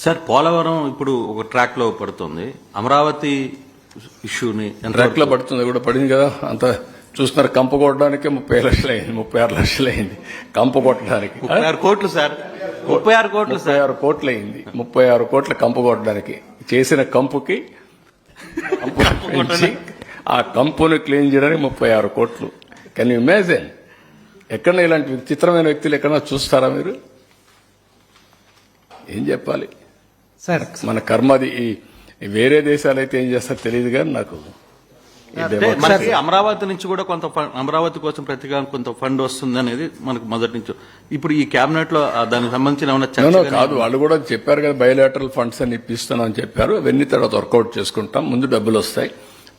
Sir Polavaram ఇప్పుడు ఒక track లో పడుతుంది, అమరావతి ఇష్యూని ట్రాక్ లో పడుతుంది కూడా పడింది కదా. అంత చూస్తున్నారు, కంప కొట్టడానికి 30 లక్షలు అయింది, 36 లక్షలు అయింది కంప కొట్టడానికి. 36 కోట్లు సార్, 36 కోట్లు సార్, 36 కోట్లు అయింది. 36 కోట్ల కంప కొట్టడానికి చేసిన కంపుకి ఆ కంపును క్లీన్ చేయడానికి 36 కోట్లు. Can you imagine? ఎక్కడ ఇలాంటి విచిత్రమైన వ్యక్తులు ఎక్కడన్నా చూస్తారా మీరు? ఏం చెప్పాలి సార్? మన కర్మది. వేరే దేశాలు అయితే ఏం చేస్తారో తెలియదు కానీ నాకు మనకి అమరావతి నుంచి కూడా కొంత అమరావతి కోసం ప్రతిగా కొంత ఫండ్ వస్తుంది అనేది మనకు మొదటి నుంచి. ఇప్పుడు ఈ కేబినెట్ లో దానికి సంబంధించిన ఏమైనా చర్చ కాదు, వాళ్ళు కూడా చెప్పారు కదా, బయోలాటరల్ ఫండ్స్ అని ఇప్పిస్తున్నామని చెప్పారు. అవన్నీ తర్వాత వర్కౌట్ చేసుకుంటాం. ముందు డబ్బులు వస్తాయి,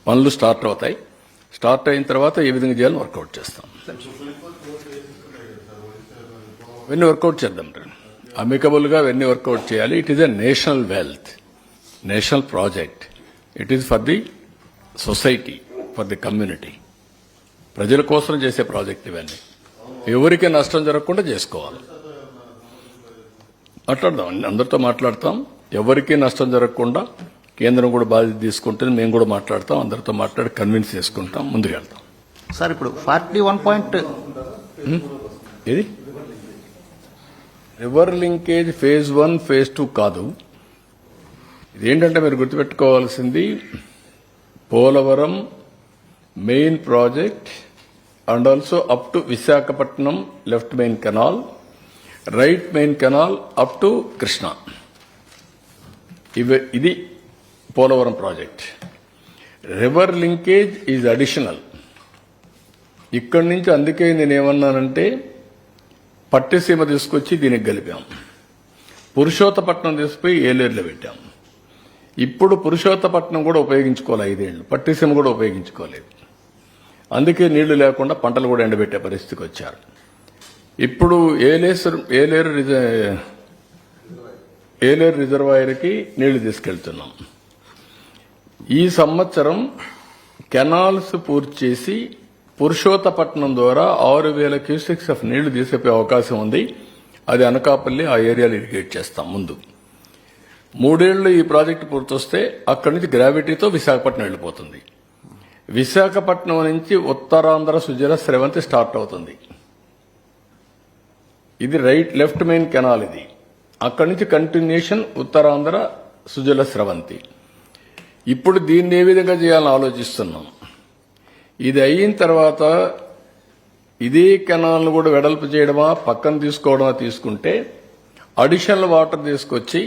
పనులు స్టార్ట్ అవుతాయి. స్టార్ట్ అయిన తర్వాత ఏ విధంగా చేయాలని వర్కౌట్ చేస్తాం. అవన్నీ వర్కౌట్ చేద్దాం. అమికబుల్ గా అవన్నీ వర్కౌట్ చేయాలి. It is a national wealth, national project. It is for the society, for the community. ప్రజల కోసం చేసే ప్రాజెక్ట్ ఇవన్నీ. ఎవరికి నష్టం జరగకుండా చేసుకోవాలి. మాట్లాడదాం, అందరితో మాట్లాడతాం. ఎవరికి నష్టం జరగకుండా కేంద్రం కూడా బాధ్యత తీసుకుంటుంది. మేము కూడా మాట్లాడతాం, అందరితో మాట్లాడి కన్విన్స్ చేసుకుంటాం, ముందుకు వెళ్తాం. సార్ ఇప్పుడు 41 ఏది రివర్ లింకేజ్ ఫేజ్ 1 ఫేజ్ 2 కాదు. ఇదేంటంటే మీరు గుర్తుపెట్టుకోవాల్సింది, Polavaram main project and also up to Visakhapatnam left main canal, right main canal up to Krishna. ఇది Polavaram project. River linkage is additional. ఇక్కడి నుంచి అందుకే నేనేమన్నానంటే పట్టిసీమ తీసుకొచ్చి దీనికి కలిపాం. పురుషోత్తపట్నం తీసుకుపోయి ఏలేరులో పెట్టాం. ఇప్పుడు పురుషోత్తపట్నం కూడా ఉపయోగించుకోవాలి 5 ఏళ్లు, పట్టిసీమ కూడా ఉపయోగించుకోలేదు. అందుకే నీళ్లు లేకుండా పంటలు కూడా ఎండబెట్టే పరిస్థితికి వచ్చారు. ఇప్పుడు ఏలేరు రిజర్వాయర్కి నీళ్లు తీసుకెళ్తున్నాం. ఈ సంవత్సరం కెనాల్స్ పూర్తి చేసి పురుషోత్తపట్నం ద్వారా 6,000 క్యూసెక్స్ ఆఫ్ నీళ్లు తీసిపోయే అవకాశం ఉంది. అది అనకాపల్లి ఆ ఏరియాలో ఇరిగేట్ చేస్తాం. ముందు 3 ఏళ్లు ఈ ప్రాజెక్టు పూర్తొస్తే అక్కడి నుంచి గ్రావిటీతో విశాఖపట్నం వెళ్ళిపోతుంది. విశాఖపట్నం నుంచి ఉత్తరాంధ్ర సుజల స్రవంతి స్టార్ట్ అవుతుంది. ఇది లెఫ్ట్ మెయిన్ కెనాల్. ఇది అక్కడి నుంచి కంటిన్యూషన్ ఉత్తరాంధ్ర సుజల స్రవంతి. ఇప్పుడు దీన్ని ఏ విధంగా చేయాలని ఆలోచిస్తున్నాం. ఇది అయిన తర్వాత ఇదే కెనాల్ను కూడా వెడల్పు చేయడమా, పక్కన తీసుకోవడమా తీసుకుంటే అడిషనల్ వాటర్ తీసుకొచ్చి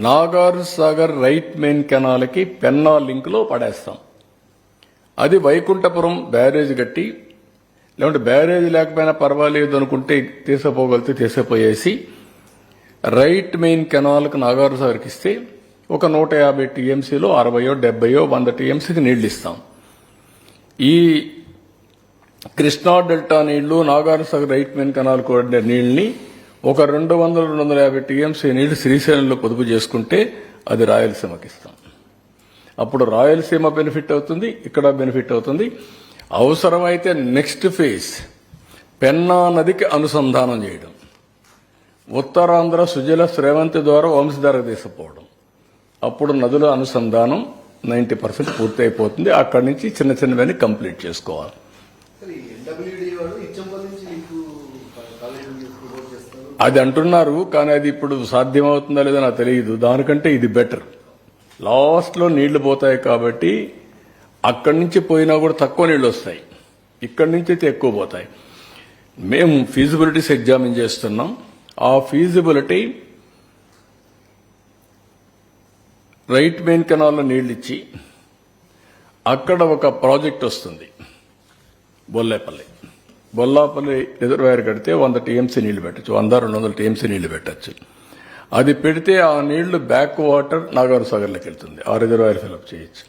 నాగార్ సాగర్ రైట్ మెయిన్ కెనాల్కి పెన్నా లింక్లో పడేస్తాం. అది వైకుంఠపురం బ్యారేజ్ కట్టి, లేకుంటే బ్యారేజ్ లేకపోయినా పర్వాలేదు అనుకుంటే తీసుకుపోగలిగితే తీసుకుపోయేసి రైట్ మెయిన్ కెనాల్కి నాగార్ సాగర్కి ఇస్తే ఒక 150 టీఎంసీలో 60, 70, 100 టీఎంసీకి నీళ్లు ఇస్తాం. ఈ కృష్ణా డెల్టా నీళ్లు, Nagar Sagar right main canal కూడా నీళ్ళని ఒక 200, 250 టీఎంసీ నీళ్లు శ్రీశైలంలో పొదుపు చేసుకుంటే అది రాయలసీమకి ఇస్తాం. అప్పుడు రాయలసీమ బెనిఫిట్ అవుతుంది, ఇక్కడ బెనిఫిట్ అవుతుంది. అవసరమైతే నెక్స్ట్ ఫేజ్ పెన్నా నదికి అనుసంధానం చేయడం, ఉత్తరాంధ్ర సుజల స్రవంతి ద్వారా వంశధార తీసుకుపోవడం. అప్పుడు నదుల అనుసంధానం 90% పూర్తి అయిపోతుంది. అక్కడి నుంచి చిన్న చిన్నవన్నీ కంప్లీట్ చేసుకోవాలి. అది అంటున్నారు, కానీ అది ఇప్పుడు సాధ్యమవుతుందా లేదో నాకు తెలియదు. దానికంటే ఇది బెటర్. లాస్ట్ లో నీళ్లు పోతాయి కాబట్టి అక్కడి నుంచి పోయినా కూడా తక్కువ నీళ్లు వస్తాయి, ఇక్కడి నుంచి అయితే ఎక్కువ పోతాయి. మేము ఫీజిబిలిటీస్ ఎగ్జామిన్ చేస్తున్నాం. ఆ ఫీజిబిలిటీ రైట్ మెయిన్ కెనాల్లో నీళ్లు ఇచ్చి అక్కడ ఒక ప్రాజెక్ట్ వస్తుంది, బొల్లాపల్లి రిజర్వాయర్ కడితే 100 టీఎంసీ నీళ్లు పెట్టచ్చు, 100-200 టీఎంసీ నీళ్లు పెట్టచ్చు. అది పెడితే ఆ నీళ్లు బ్యాక్ వాటర్ నాగార్ సాగర్లోకి వెళ్తుంది. ఆ రిజర్వాయర్ ఫిల్అప్ చేయొచ్చు.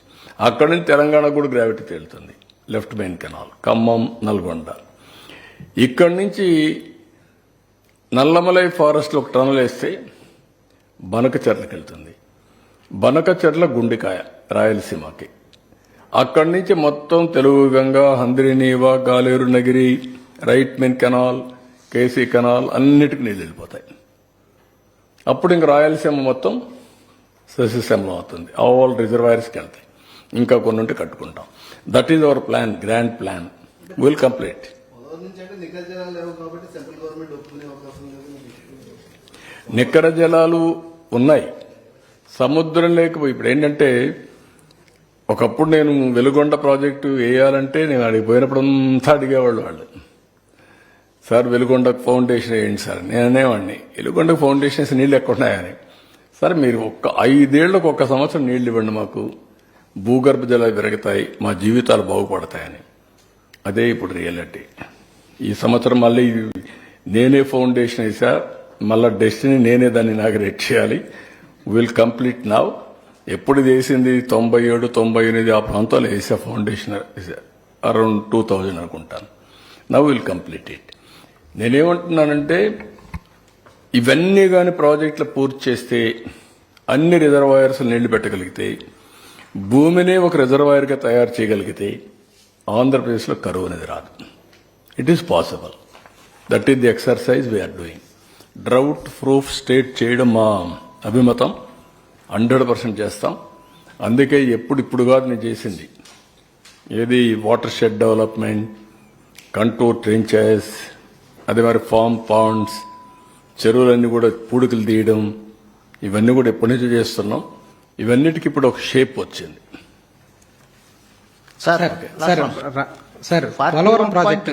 అక్కడి నుంచి తెలంగాణ కూడా గ్రావిటీ తేలుతుంది. Left main canal Khammam, Nalgonda. ఇక్కడి నుంచి నల్లమలై ఫారెస్ట్ లో ఒక టనల్ వేస్తే బనకచెర్లకు వెళ్తుంది. బనకచెర్ల గుండికాయ రాయలసీమకి. అక్కడి నుంచి మొత్తం Telugu Ganga, Handrineeva, Galeru Nagari, right main canal, KC canal అన్నిటికీ నీళ్ళు వెళ్ళిపోతాయి. అప్పుడు ఇంక రాయలసీమ మొత్తం సస్యశ్యామలం అవుతుంది. ఆల్ రిజర్వాయర్స్కి వెళ్తాయి. ఇంకా కొన్ని ఉంటే కట్టుకుంటాం. That is our plan, grand plan. Will complete. నికర జలాలు ఉన్నాయి, సముద్రం లేకపోయి. ఇప్పుడు ఏంటంటే ఒకప్పుడు నేను వెలుగొండ ప్రాజెక్టు వేయాలంటే నేను అడిగి పోయినప్పుడు అంతా అడిగేవాళ్ళు వాళ్ళు, సార్ వెలుగొండకు ఫౌండేషన్ వేయండి సార్. నేను అనేవాడిని వెలుగొండకు ఫౌండేషన్స్ నీళ్ళు ఎక్కడున్నాయని. సార్ మీరు 5 ఏళ్లకు 1 సంవత్సరం నీళ్లు ఇవ్వండి మాకు, భూగర్భ జలాలు పెరుగుతాయి, మా జీవితాలు బాగుపడతాయని. అదే ఇప్పుడు రియాలిటీ. ఈ సంవత్సరం మళ్ళీ నేనే ఫౌండేషన్ వేసా, మళ్ళా డెస్టినీ నేనే దాన్ని ఇనాగరేట్ చేయాలి. Will complete now. ఎప్పుడు చేసింది 97, 98 ఆ ప్రాంతాల్లో వేసా ఫౌండేషన్, అరౌండ్ 2000 అనుకుంటాను. Now will complete it. నేనేమంటున్నానంటే ఇవన్నీ కానీ ప్రాజెక్టులు పూర్తి చేస్తే, అన్ని రిజర్వాయర్స్ నీళ్లు పెట్టగలిగితే, భూమినే ఒక రిజర్వాయర్గా తయారు చేయగలిగితే ఆంధ్రప్రదేశ్లో కరువు అనేది రాదు. It is possible. That is the exercise we are doing. Drought proof state చేయడం మా అభిమతం. 100% చేస్తాం. అందుకే ఇప్పుడు కాదు నేను చేసింది. ఏది వాటర్ షెడ్ డెవలప్మెంట్, కంటూర్ ట్రెంచెస్, అదే మరి ఫామ్ పాండ్స్, చెరువులన్నీ కూడా పూడికలు తీయడం, ఇవన్నీ కూడా ఎప్పటి నుంచో చేస్తున్నాం. ఇవన్నిటికి ఇప్పుడు ఒక షేప్ వచ్చింది. సార్ పోలవరం ప్రాజెక్ట్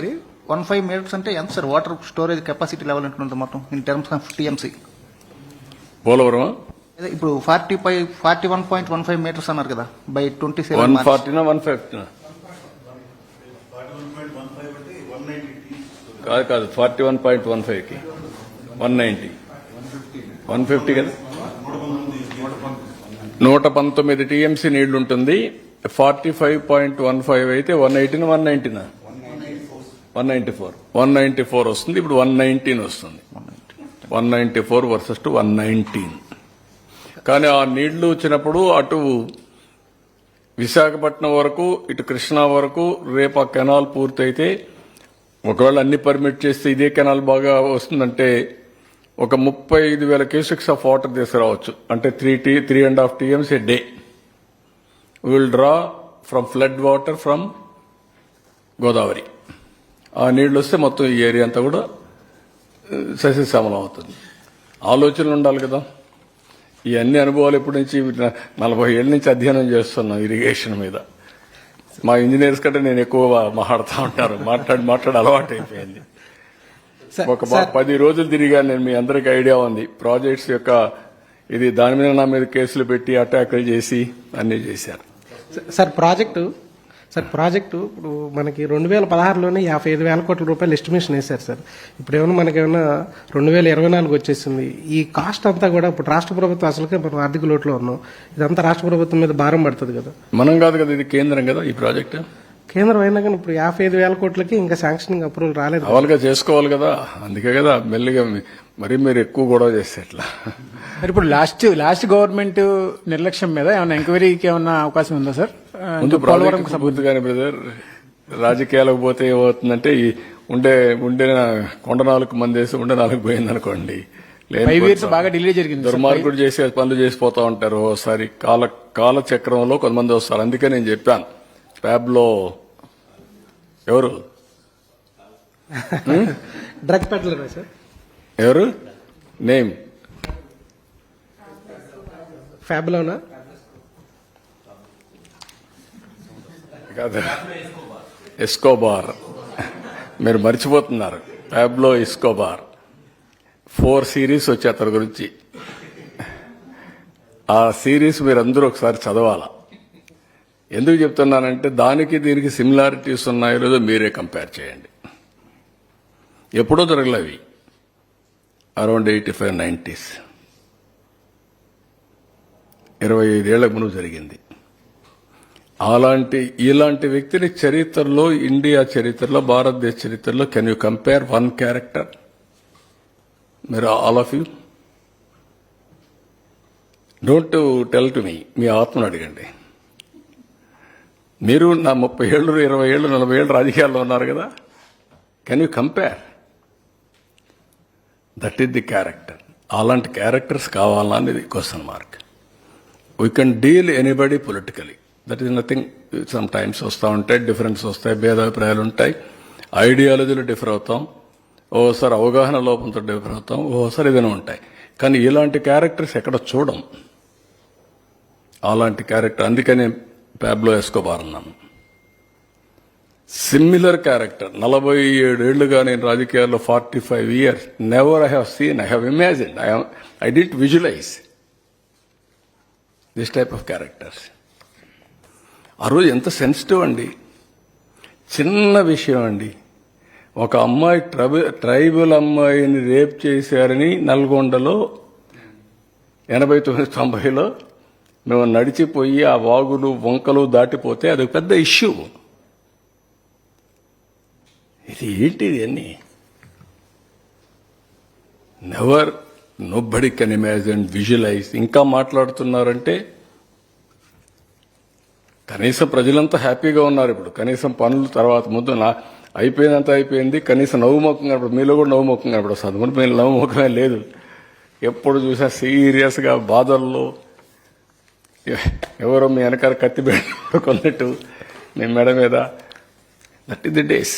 15 మినిట్స్ అంటే ఎంత sir? Water storage capacity level ఉంటుంది మొత్తం in terms of TMC. Polavaram ఇప్పుడు 41.15 మీటర్స్ అన్నారు కదా బై 27 140 150 కాదు 41.15కి 190 150 కదా, 119 టీఎంసీ నీళ్లు ఉంటుంది. 45.15 అయితే 180 194 వస్తుంది. ఇప్పుడు 119 వస్తుంది. 194 వర్సెస్ టు 119. కానీ ఆ నీళ్లు వచ్చినప్పుడు అటు విశాఖపట్నం వరకు, ఇటు కృష్ణా వరకు రేపు ఆ కెనాల్ పూర్తయితే, ఒకవేళ అన్ని పర్మిట్ చేస్తే ఇదే కెనాల్ బాగా వస్తుందంటే ఒక 35,000 క్యూసెక్స్ ఆఫ్ వాటర్ తీసుకురావచ్చు. అంటే 3.5 TMC A day will draw from flood water from Godavari. ఆ నీళ్లు వస్తే మొత్తం ఈ ఏరియా అంతా కూడా సస్యశ్యామలం అవుతుంది. ఆలోచనలు ఉండాలి కదా. ఈ అన్ని అనుభవాలు ఎప్పటి నుంచి 40 ఏళ్ల నుంచి అధ్యయనం చేస్తున్నాం ఇరిగేషన్ మీద. మా ఇంజనీర్స్ కంటే నేను ఎక్కువ మాట్లాడుతూ ఉంటారు. మాట్లాడి అలవాటు అయిపోయింది. ఒక 10 రోజులు తిరిగాను నేను. మీ అందరికీ ఐడియా ఉంది ప్రాజెక్ట్స్ యొక్క ఇది. దాని మీద నా మీద కేసులు పెట్టి అటాకులు చేసి అన్ని చేశారు. సార్ ప్రాజెక్టు ఇప్పుడు మనకి 2016లోనే 55,000 కోట్ల రూపాయలు ఎస్టిమేషన్ వేశారు సార్. ఇప్పుడు ఏమైనా మనకేమైనా 2024 వచ్చేసింది. ఈ కాస్ట్ అంతా కూడా ఇప్పుడు రాష్ట్ర ప్రభుత్వం అసలుకే మనం ఆర్థిక లోటులో ఉన్నాం. ఇదంతా రాష్ట్ర ప్రభుత్వం మీద భారం పడుతుంది కదా. మనం కాదు కదా, ఇది కేంద్రం కదా ఈ ప్రాజెక్టు. కేంద్రం అయినా కానీ ఇప్పుడు 55,000 కోట్లకి ఇంకా శాంక్షనింగ్ అప్రూవల్ రాలేదు. అవల్గా చేసుకోవాలి కదా. అందుకే కదా మెల్లిగా మరి మీరు ఎక్కువ గొడవ చేస్తే ఎట్లా. మరి ఇప్పుడు లాస్ట్ గవర్నమెంట్ నిర్లక్ష్యం మీద ఏమైనా ఎంక్వైరీకి ఏమన్నా అవకాశం ఉందా సార్? ముందు ప్రాజెక్ట్ పూర్తిగానే బ్రదర్. రాజకీయాలకు పోతే ఏమవుతుందంటే ఉండే కొండ 4 మందేసి ఉండే 4 పోయింది అనుకోండి. 5 years బాగా డిలే జరిగింది. దుర్మార్గుడు చేసే పనులు చేసిపోతా ఉంటారు. ఓసారి కాల చక్రంలో కొంతమంది వస్తారు. అందుకే నేను చెప్పాను ప్యాబ్లో ఎవరు డ్రగ్ పెడ్లర్ సార్, ఎవరు నేమ్ ఫ్యాబ్లోనా కాదు, ఎస్కోబార్. మీరు మర్చిపోతున్నారు. ప్యాబ్లో ఎస్కోబార్ 4 సిరీస్ వచ్చి అతని గురించి. ఆ సిరీస్ మీరు అందరూ ఒకసారి చదవాలా. ఎందుకు చెప్తున్నానంటే దానికి దీనికి సిమిలారిటీస్ ఉన్నాయో లేదో మీరే కంపేర్ చేయండి. ఎప్పుడో జరగలేవి, అరౌండ్ 85-90s, 25 ఏళ్ల ముందు జరిగింది. ఇలాంటి వ్యక్తిని చరిత్రలో, ఇండియా చరిత్రలో, భారతదేశ చరిత్రలో can you compare one character? మీరు all of you don't tell to me. మీ ఆత్మను అడగండి. మీరు నా 30 ఏళ్ళు, 20 ఏళ్ళు, 40 ఏళ్ళు రాజకీయాల్లో ఉన్నారు కదా. Can you compare? That is the character. అలాంటి క్యారెక్టర్స్ కావాలా అనేది question mark. We can deal anybody politically, that is nothing. Some times వస్తూ ఉంటాయి, డిఫరెన్స్ వస్తాయి, భేదాభిప్రాయాలు ఉంటాయి, ఐడియాలజీలు డిఫర్ అవుతాం, ఓసారి అవగాహన లోపంతో డిఫర్ అవుతాం, ఓసారి ఏదైనా ఉంటాయి. కానీ ఇలాంటి క్యారెక్టర్స్ ఎక్కడ చూడం. అలాంటి క్యారెక్టర్, అందుకనే ప్యాబ్లో ఎస్కోబార్ అన్నాను. సిమిలర్ క్యారెక్టర్ 47 ఏళ్లుగా నేను రాజకీయాల్లో 45 years, never I have seen, I have imagined, I did visualise this type of characters. ఆ రోజు ఎంత సెన్సిటివ్ అండి, చిన్న విషయం అండి. ఒక అమ్మాయి ట్రైబల్ అమ్మాయిని రేప్ చేశారని నల్గొండలో 89-90లో మేము నడిచిపోయి ఆ వాగులు వంకలు దాటిపోతే అది పెద్ద ఇష్యూ. ఇది ఏంటిది అన్ని? Never, nobody can imagine, visualise. ఇంకా మాట్లాడుతున్నారంటే కనీసం ప్రజలంతా హ్యాపీగా ఉన్నారు. ఇప్పుడు కనీసం పనులు తర్వాత ముందు అయిపోయినంత అయిపోయింది, కనీసం నవ్వుముఖం కనపడదు. మీలో కూడా నవ్వుముఖం కనపడదు, ముందు మీరు నవ్వుముఖమే లేదు. ఎప్పుడు చూసా సీరియస్గా బాధల్లో ఎవరో మీ వెనకాల కత్తి పెట్టుకున్నట్టు మీ మెడ మీద. That is the days.